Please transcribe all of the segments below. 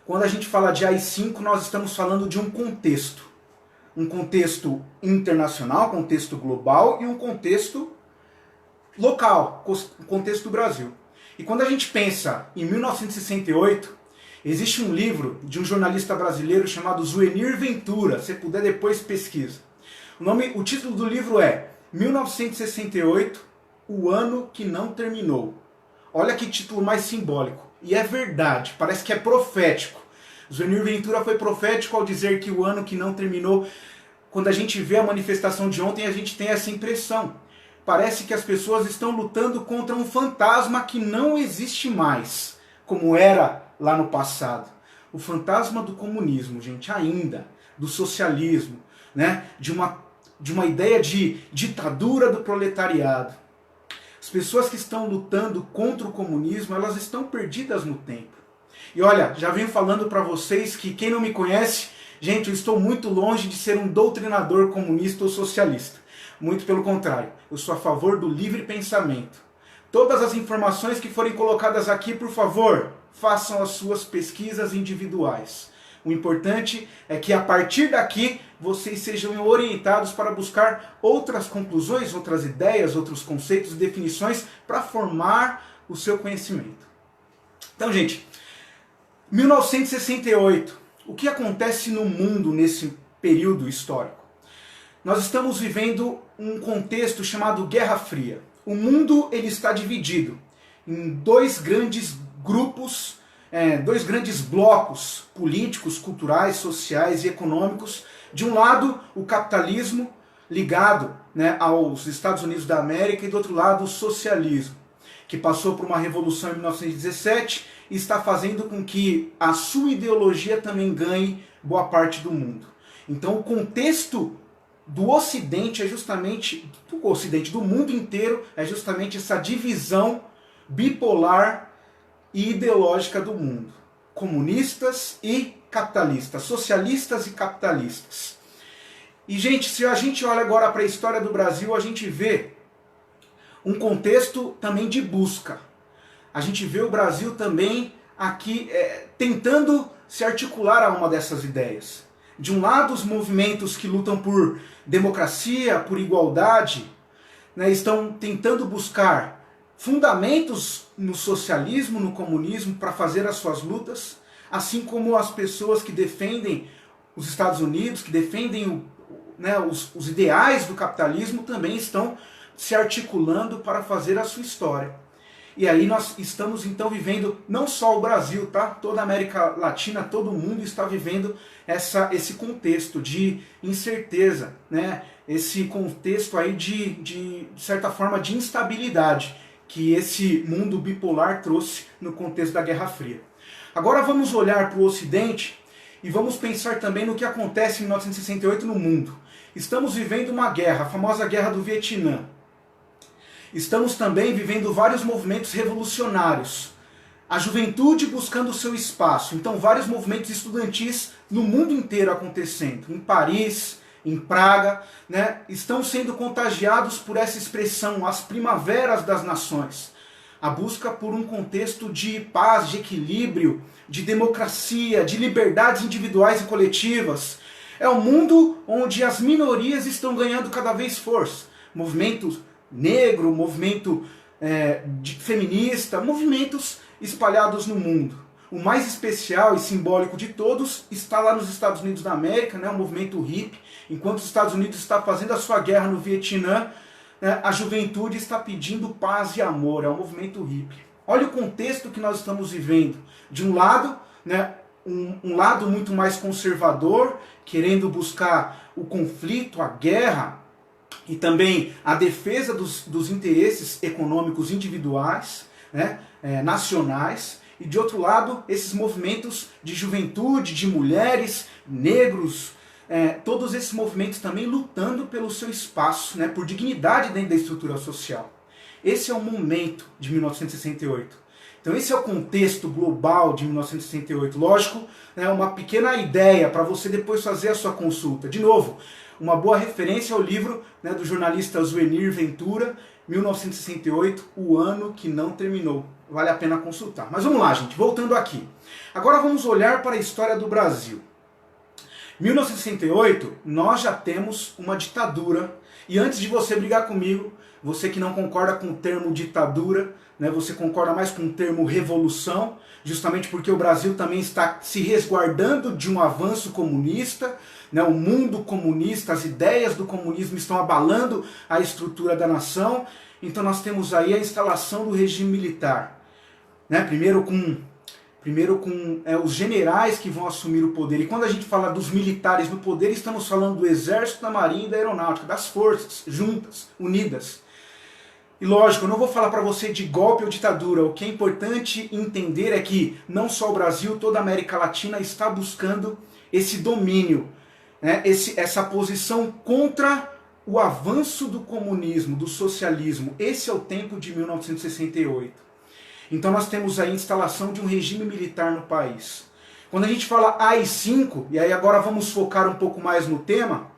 Quando a gente fala de AI-5, nós estamos falando de um contexto. Um contexto internacional, contexto global e um contexto local, um contexto do Brasil. E quando a gente pensa em 1968, existe um livro de um jornalista brasileiro chamado Zuenir Ventura. Se puder, depois pesquisa. O título do livro é 1968, o ano que não terminou. Olha que título mais simbólico. E é verdade, parece que é profético. Zuenir Ventura foi profético ao dizer que o ano que não terminou. Quando a gente vê a manifestação de ontem, a gente tem essa impressão. Parece que as pessoas estão lutando contra um fantasma que não existe mais, como era lá no passado. O fantasma do comunismo, gente, ainda, do socialismo, né? de uma ideia de ditadura do proletariado. As pessoas que estão lutando contra o comunismo, elas estão perdidas no tempo. E olha, já venho falando para vocês que quem não me conhece, gente, eu estou muito longe de ser um doutrinador comunista ou socialista. Muito pelo contrário, eu sou a favor do livre pensamento. Todas as informações que forem colocadas aqui, por favor, façam as suas pesquisas individuais. O importante é que a partir daqui vocês sejam orientados para buscar outras conclusões, outras ideias, outros conceitos e definições para formar o seu conhecimento. Então, gente, 1968, o que acontece no mundo nesse período histórico? Nós estamos vivendo um contexto chamado Guerra Fria. O mundo ele está dividido em dois grandes grupos, dois grandes blocos políticos, culturais, sociais e econômicos. De um lado, o capitalismo ligado, né, aos Estados Unidos da América, e do outro lado, o socialismo, que passou por uma revolução em 1917 e está fazendo com que a sua ideologia também ganhe boa parte do mundo. Então o contexto do Ocidente é justamente, do Ocidente, do mundo inteiro, é justamente essa divisão bipolar e ideológica do mundo. Comunistas e capitalistas, socialistas e capitalistas. E, gente, se a gente olha agora para a história do Brasil, a gente vê um contexto também de busca. A gente vê o Brasil também aqui tentando se articular a uma dessas ideias. De um lado, os movimentos que lutam por democracia, por igualdade, né, estão tentando buscar fundamentos no socialismo, no comunismo, para fazer as suas lutas, assim como as pessoas que defendem os Estados Unidos, que defendem os ideais do capitalismo, também estão se articulando para fazer a sua história. E aí nós estamos então vivendo, não só o Brasil, tá? Toda a América Latina, todo mundo está vivendo esse contexto de incerteza, né? Esse contexto aí de certa forma de instabilidade que esse mundo bipolar trouxe no contexto da Guerra Fria. Agora vamos olhar para o Ocidente e vamos pensar também no que acontece em 1968 no mundo. Estamos vivendo uma guerra, a famosa Guerra do Vietnã. Estamos também vivendo vários movimentos revolucionários. A juventude buscando o seu espaço. Então vários movimentos estudantis no mundo inteiro acontecendo. Em Paris, em Praga, né, estão sendo contagiados por essa expressão, as primaveras das nações. A busca por um contexto de paz, de equilíbrio, de democracia, de liberdades individuais e coletivas. É um mundo onde as minorias estão ganhando cada vez força. Movimento negro, movimento feminista, movimentos espalhados no mundo. O mais especial e simbólico de todos está lá nos Estados Unidos da América, né, o movimento hippie. Enquanto os Estados Unidos está fazendo a sua guerra no Vietnã, a juventude está pedindo paz e amor, é o movimento hippie. Olha o contexto que nós estamos vivendo. De um lado, né, um lado muito mais conservador, querendo buscar o conflito, a guerra, e também a defesa dos interesses econômicos individuais, né, nacionais, e de outro lado, esses movimentos de juventude, de mulheres, negros, todos esses movimentos também lutando pelo seu espaço, né, por dignidade dentro da estrutura social. Esse é o momento de 1968. Então esse é o contexto global de 1968. Lógico, né, uma pequena ideia para você depois fazer a sua consulta. De novo, uma boa referência é o livro, né, do jornalista Zuenir Ventura, 1968, O Ano que Não Terminou. vale a pena consultar. Mas vamos lá, gente, voltando aqui. Agora vamos olhar para a história do Brasil. 1968, nós já temos uma ditadura. E antes de você brigar comigo, você que não concorda com o termo ditadura, né, você concorda mais com o termo revolução, justamente porque o Brasil também está se resguardando de um avanço comunista, né, o mundo comunista, as ideias do comunismo estão abalando a estrutura da nação. Então nós temos aí a instalação do regime militar, né, primeiro com os generais que vão assumir o poder. E quando a gente fala dos militares no poder, estamos falando do Exército, da Marinha e da Aeronáutica, das forças juntas, unidas. E lógico, eu não vou falar para você de golpe ou ditadura. O que é importante entender é que não só o Brasil, toda a América Latina está buscando esse domínio, né, essa posição contra o avanço do comunismo, do socialismo. Esse é o tempo de 1968. Então nós temos aí a instalação de um regime militar no país. Quando a gente fala AI-5, e aí agora vamos focar um pouco mais no tema,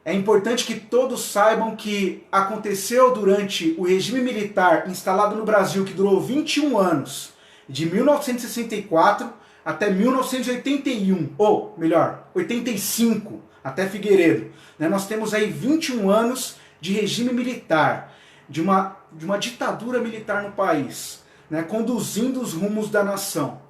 é importante que todos saibam que aconteceu durante o regime militar instalado no Brasil, que durou 21 anos, de 1964 até 1981, ou melhor, 85, até Figueiredo. Nós temos aí 21 anos de regime militar, de uma ditadura militar no país, né, conduzindo os rumos da nação.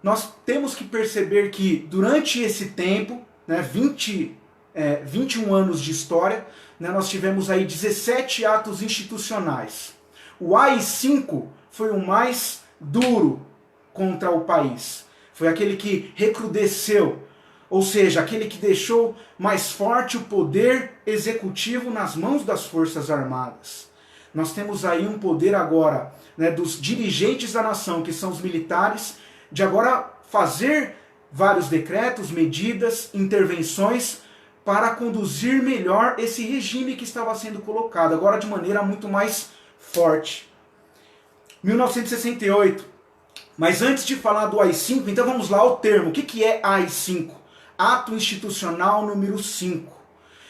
Nós temos que perceber que durante esse tempo, né, 21 anos de história, né, nós tivemos aí 17 atos institucionais. O AI-5 foi o mais duro contra o país. Foi aquele que recrudesceu, ou seja, aquele que deixou mais forte o poder executivo nas mãos das Forças Armadas. Nós temos aí um poder agora, né, dos dirigentes da nação, que são os militares, de agora fazer vários decretos, medidas, intervenções para conduzir melhor esse regime que estava sendo colocado, agora de maneira muito mais forte. 1968. Mas antes de falar do AI-5, então vamos lá ao termo. O que é AI-5? Ato Institucional número 5.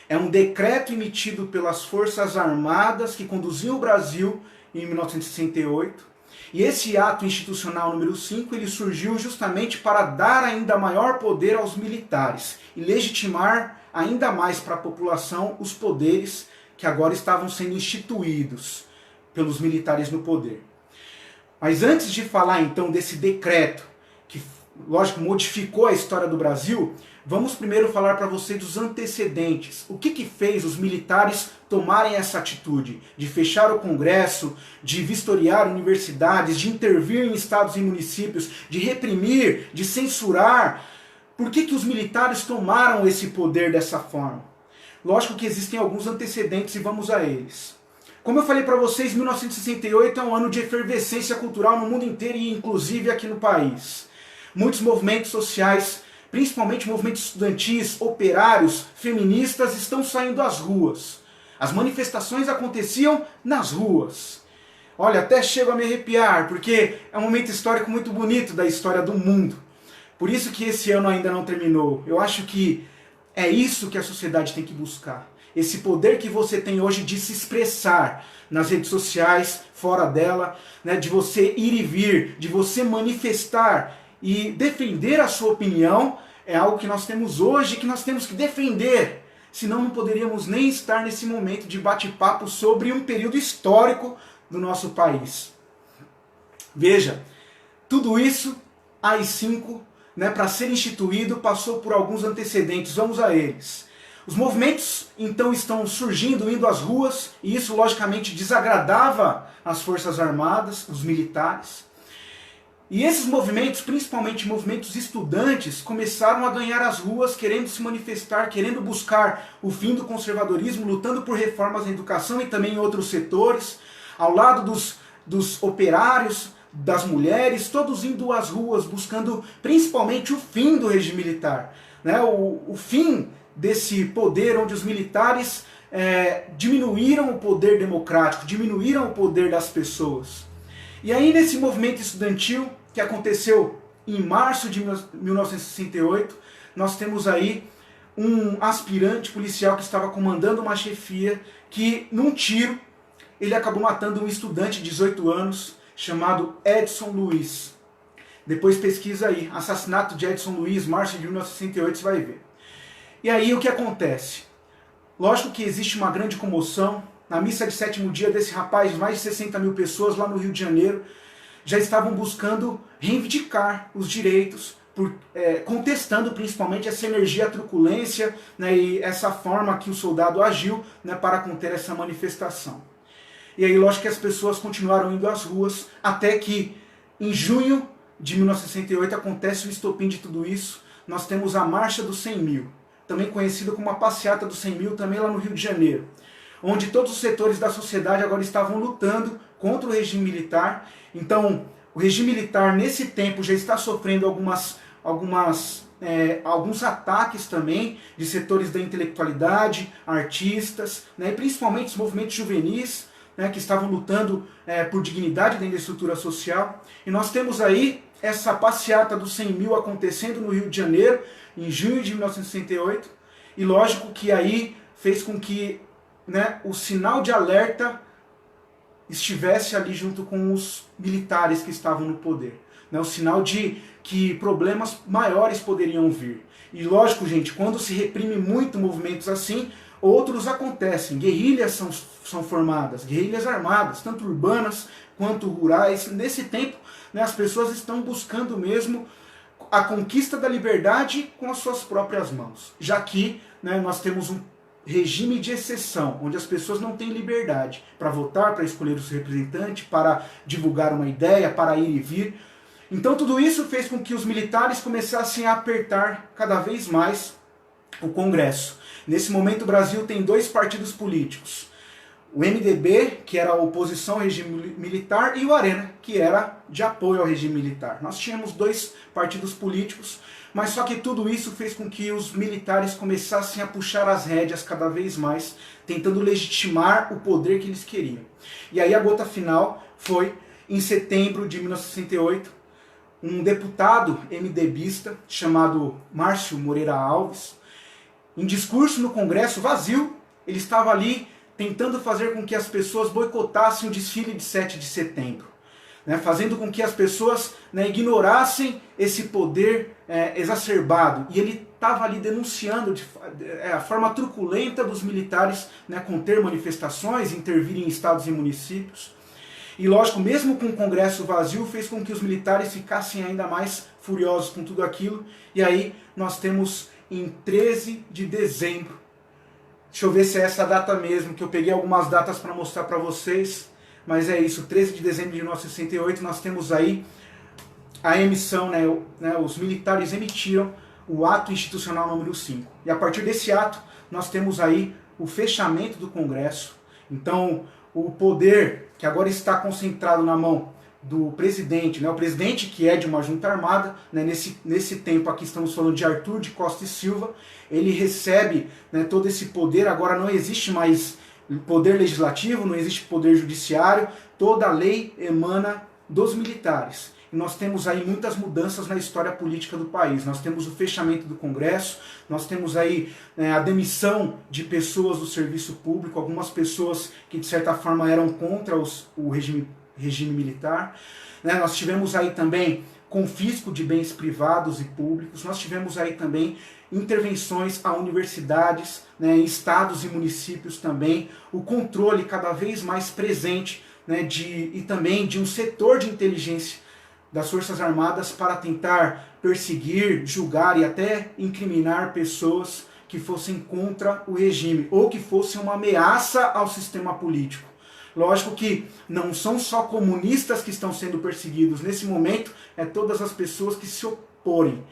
É um decreto emitido pelas Forças Armadas que conduziam o Brasil em 1968. E esse ato institucional número 5, ele surgiu justamente para dar ainda maior poder aos militares e legitimar ainda mais para a população os poderes que agora estavam sendo instituídos pelos militares no poder. Mas antes de falar então desse decreto, que lógico modificou a história do Brasil, vamos primeiro falar para você dos antecedentes. O que fez os militares tomarem essa atitude de fechar o Congresso, de vistoriar universidades, de intervir em estados e municípios, de reprimir, de censurar? Por que os militares tomaram esse poder dessa forma? Lógico que existem alguns antecedentes e vamos a eles. Como eu falei para vocês, 1968 é um ano de efervescência cultural no mundo inteiro e inclusive aqui no país. Muitos movimentos sociais, principalmente movimentos estudantis, operários, feministas, estão saindo às ruas. As manifestações aconteciam nas ruas. Olha, até chego a me arrepiar, porque é um momento histórico muito bonito da história do mundo. Por isso que esse ano ainda não terminou. Eu acho que é isso que a sociedade tem que buscar. Esse poder que você tem hoje de se expressar nas redes sociais, fora dela, né, de você ir e vir, de você manifestar e defender a sua opinião, é algo que nós temos hoje, que nós temos que defender. Senão não poderíamos nem estar nesse momento de bate-papo sobre um período histórico do nosso país. Veja, tudo isso, AI-5, né, para ser instituído, passou por alguns antecedentes. Vamos a eles. Os movimentos então estão surgindo, indo às ruas, e isso logicamente desagradava as Forças Armadas, os militares. E esses movimentos, principalmente movimentos estudantes, começaram a ganhar as ruas, querendo se manifestar, querendo buscar o fim do conservadorismo, lutando por reformas na educação e também em outros setores, ao lado dos operários, das mulheres, todos indo às ruas, buscando principalmente o fim do regime militar, né? O fim desse poder onde os militares diminuíram o poder democrático, diminuíram o poder das pessoas. E aí nesse movimento estudantil, que aconteceu em março de 1968, nós temos aí um aspirante policial que estava comandando uma chefia que, num tiro, ele acabou matando um estudante de 18 anos, chamado Edson Luiz. Depois pesquisa aí, assassinato de Edson Luiz, março de 1968, você vai ver. E aí o que acontece? Lógico que existe uma grande comoção. Na missa de sétimo dia desse rapaz, mais de 60 mil pessoas lá no Rio de Janeiro já estavam buscando reivindicar os direitos, contestando principalmente essa energia, a truculência, né, e essa forma que o soldado agiu, né, para conter essa manifestação. E aí, lógico que as pessoas continuaram indo às ruas, até que em junho de 1968 acontece o estopim de tudo isso. Nós temos a Marcha dos 100 mil, também conhecida como a Passeata dos 100 mil, também lá no Rio de Janeiro, onde todos os setores da sociedade agora estavam lutando contra o regime militar. Então, o regime militar nesse tempo já está sofrendo alguns ataques também de setores da intelectualidade, artistas, né, e principalmente os movimentos juvenis, né, que estavam lutando por dignidade dentro da estrutura social. E nós temos aí essa passeata dos 100 mil acontecendo no Rio de Janeiro, em junho de 1968, e lógico que aí fez com que, né, o sinal de alerta estivesse ali junto com os militares que estavam no poder. Né, o sinal de que problemas maiores poderiam vir. E lógico, gente, quando se reprime muito movimentos assim, outros acontecem. Guerrilhas são formadas, guerrilhas armadas, tanto urbanas quanto rurais. Nesse tempo, né, as pessoas estão buscando mesmo a conquista da liberdade com as suas próprias mãos. Já que, né, nós temos um regime de exceção, onde as pessoas não têm liberdade para votar, para escolher o seu representante, para divulgar uma ideia, para ir e vir. Então tudo isso fez com que os militares começassem a apertar cada vez mais o Congresso. Nesse momento o Brasil tem dois partidos políticos. O MDB, que era a oposição ao regime militar, e o Arena, que era de apoio ao regime militar. Nós tínhamos dois partidos políticos, mas só que tudo isso fez com que os militares começassem a puxar as rédeas cada vez mais, tentando legitimar o poder que eles queriam. E aí a gota final foi, em setembro de 1968, um deputado MDBista chamado Márcio Moreira Alves, em discurso no Congresso vazio, ele estava ali tentando fazer com que as pessoas boicotassem o desfile de 7 de setembro, né, fazendo com que as pessoas, né, ignorassem esse poder exacerbado. E ele estava ali denunciando a forma truculenta dos militares, né, conter manifestações, intervir em estados e municípios. E lógico, mesmo com o Congresso vazio, fez com que os militares ficassem ainda mais furiosos com tudo aquilo. E aí nós temos em 13 de dezembro, deixa eu ver se é essa data mesmo, que eu peguei algumas datas para mostrar para vocês, mas é isso, 13 de dezembro de 1968, nós temos aí a emissão, né, os militares emitiram o ato institucional número 5. E a partir desse ato, nós temos aí o fechamento do Congresso. Então, o poder que agora está concentrado na mão do presidente, né, o presidente que é de uma junta armada, né, nesse tempo aqui estamos falando de Arthur de Costa e Silva, ele recebe, né, todo esse poder. Agora não existe mais poder legislativo, não existe poder judiciário, toda a lei emana dos militares. E nós temos aí muitas mudanças na história política do país. Nós temos o fechamento do Congresso, nós temos aí a demissão de pessoas do serviço público, algumas pessoas que de certa forma eram contra o regime militar. Nós tivemos aí também confisco de bens privados e públicos, nós tivemos aí também intervenções a universidades, em estados e municípios também, o controle cada vez mais presente, e também de um setor de inteligência das Forças Armadas para tentar perseguir, julgar e até incriminar pessoas que fossem contra o regime ou que fossem uma ameaça ao sistema político. Lógico que não são só comunistas que estão sendo perseguidos nesse momento, é todas as pessoas que se opõem,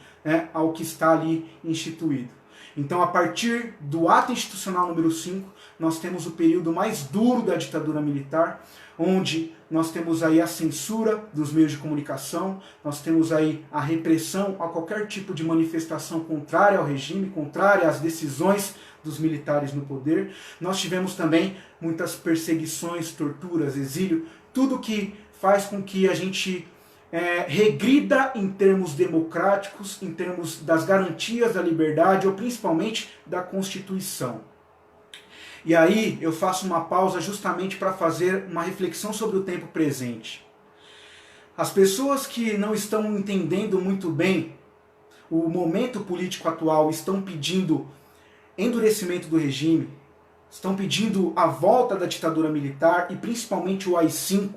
ao que está ali instituído. Então, a partir do ato institucional número 5, nós temos o período mais duro da ditadura militar, onde nós temos aí a censura dos meios de comunicação, nós temos aí a repressão a qualquer tipo de manifestação contrária ao regime, contrária às decisões dos militares no poder. Nós tivemos também muitas perseguições, torturas, exílio, tudo que faz com que a gente regrida em termos democráticos, em termos das garantias da liberdade ou principalmente da Constituição. E aí eu faço uma pausa justamente para fazer uma reflexão sobre o tempo presente. As pessoas que não estão entendendo muito bem o momento político atual estão pedindo endurecimento do regime, estão pedindo a volta da ditadura militar e principalmente o AI-5.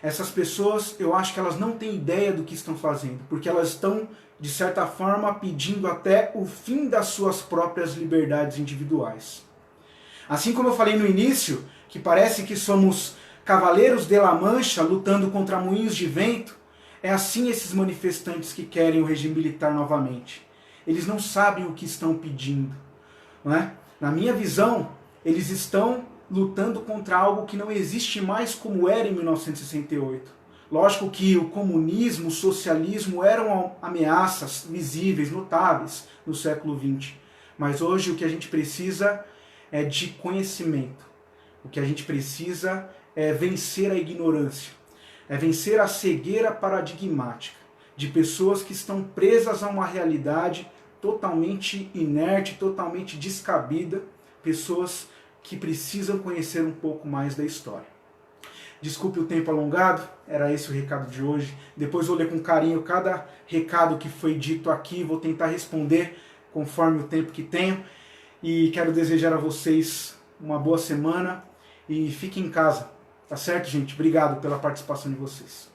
Essas pessoas, eu acho que elas não têm ideia do que estão fazendo, porque elas estão, de certa forma, pedindo até o fim das suas próprias liberdades individuais. Assim como eu falei no início, que parece que somos cavaleiros de La Mancha lutando contra moinhos de vento, é assim esses manifestantes que querem o regime militar novamente. Eles não sabem o que estão pedindo, não é? Na minha visão, eles estão lutando contra algo que não existe mais como era em 1968. Lógico que o comunismo, o socialismo eram ameaças visíveis, notáveis no século XX. Mas hoje o que a gente precisa é de conhecimento. O que a gente precisa é vencer a ignorância. É vencer a cegueira paradigmática de pessoas que estão presas a uma realidade totalmente inerte, totalmente descabida, pessoas que precisam conhecer um pouco mais da história. Desculpe o tempo alongado, era esse o recado de hoje. Depois vou ler com carinho cada recado que foi dito aqui, vou tentar responder conforme o tempo que tenho. E quero desejar a vocês uma boa semana e fiquem em casa. Tá certo, gente? Obrigado pela participação de vocês.